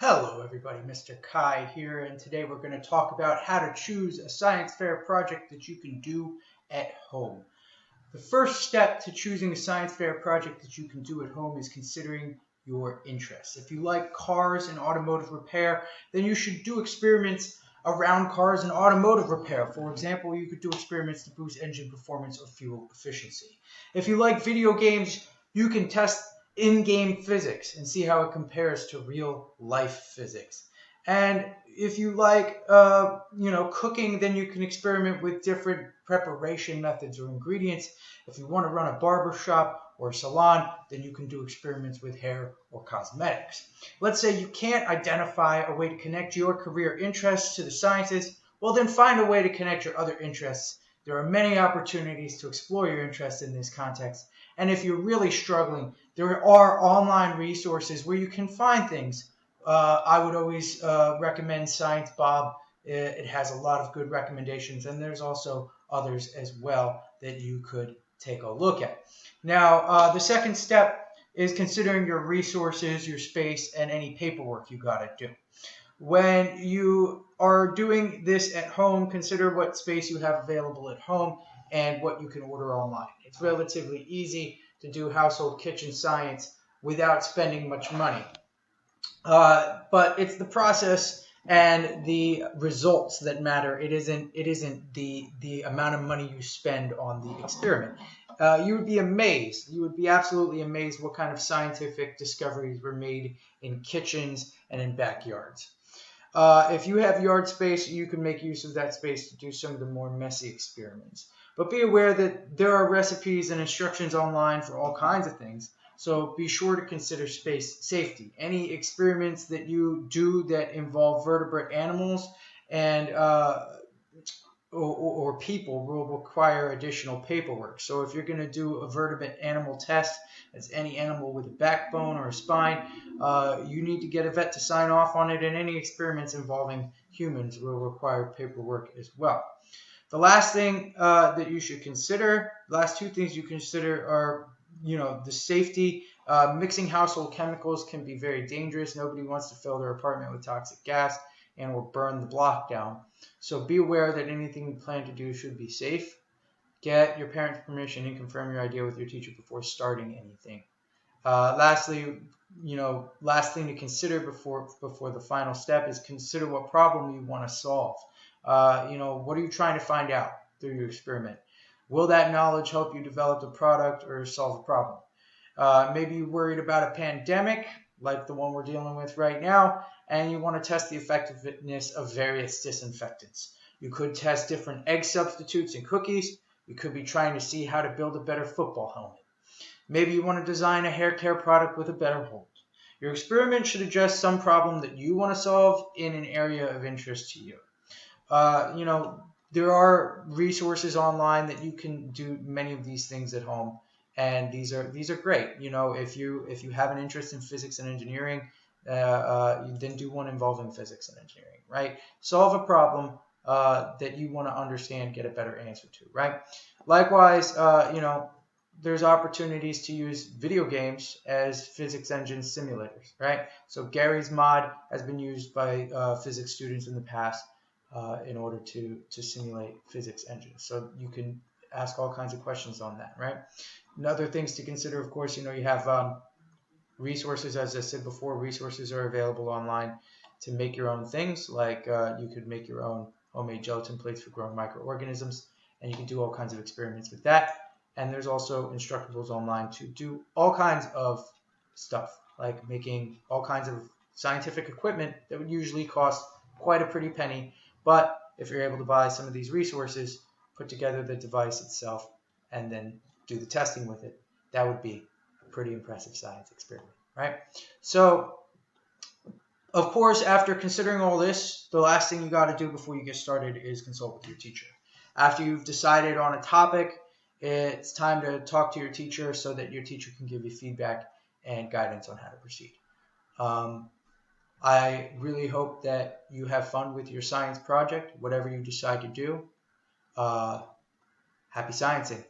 Hello everybody, Mr. Kai here, and today we're going to talk about how to choose a science fair project that you can do at home. The first step to choosing a science fair project that you can do at home is considering your interests. If you like cars and automotive repair, then you should do experiments around cars and automotive repair. For example, you could do experiments to boost engine performance or fuel efficiency. If you like video games, you can test in-game physics and see how it compares to real life physics. And if you like, cooking, then you can experiment with different preparation methods or ingredients. If you want to run a barber shop or a salon, then you can do experiments with hair or cosmetics. Let's say you can't identify a way to connect your career interests to the sciences. Well, then find a way to connect your other interests. There are many opportunities to explore your interests in this context. And if you're really struggling, there are online resources where you can find things. I would always recommend Science Bob. It has a lot of good recommendations, and there's also others as well that you could take a look at. Now, the second step is considering your resources, your space, and any paperwork you got to do. When you are doing this at home, consider what space you have available at home and what you can order online. It's relatively easy to do household kitchen science without spending much money. But it's the process and the results that matter. It isn't the amount of money you spend on the experiment. You would be amazed. You would be absolutely amazed what kind of scientific discoveries were made in kitchens and in backyards. If you have yard space, you can make use of that space to do some of the more messy experiments. But be aware that there are recipes and instructions online for all kinds of things. So be sure to consider space safety. Any experiments that you do that involve vertebrate animals and or people will require additional paperwork. So if you're going to do a vertebrate animal test, that's any animal with a backbone or a spine, you need to get a vet to sign off on it, and any experiments involving humans will require paperwork as well. The last thing that you should consider, the last two things you consider are, the safety. Mixing household chemicals can be very dangerous. Nobody wants to fill their apartment with toxic gas and will burn the block down. So be aware that anything you plan to do should be safe. Get your parents' permission and confirm your idea with your teacher before starting anything. Last thing to consider before the final step is consider what problem you want to solve. What are you trying to find out through your experiment? Will that knowledge help you develop a product or solve a problem? Maybe you're worried about a pandemic like the one we're dealing with right now, and you want to test the effectiveness of various disinfectants. You could test different egg substitutes in cookies. You could be trying to see how to build a better football helmet. Maybe you want to design a hair care product with a better hold. Your experiment should address some problem that you want to solve in an area of interest to you. There are resources online that you can do many of these things at home, and these are great. If you have an interest in physics and engineering, then do one involving physics and engineering, right? Solve a problem that you want to understand, get a better answer to, right? Likewise, there's opportunities to use video games as physics engine simulators, right? So Gary's Mod has been used by physics students in the past in order to simulate physics engines. So you can ask all kinds of questions on that, right? And other things to consider, of course, you have resources. As I said before, resources are available online to make your own things. Like you could make your own homemade gelatin plates for growing microorganisms, and you can do all kinds of experiments with that. And there's also instructables online to do all kinds of stuff, like making all kinds of scientific equipment that would usually cost quite a pretty penny. But if you're able to buy some of these resources, put together the device itself, and then do the testing with it, that would be a pretty impressive science experiment, right? So, of course, after considering all this, the last thing you got to do before you get started is consult with your teacher. After you've decided on a topic, it's time to talk to your teacher so that your teacher can give you feedback and guidance on how to proceed. I really hope that you have fun with your science project, whatever you decide to do. Happy sciencing.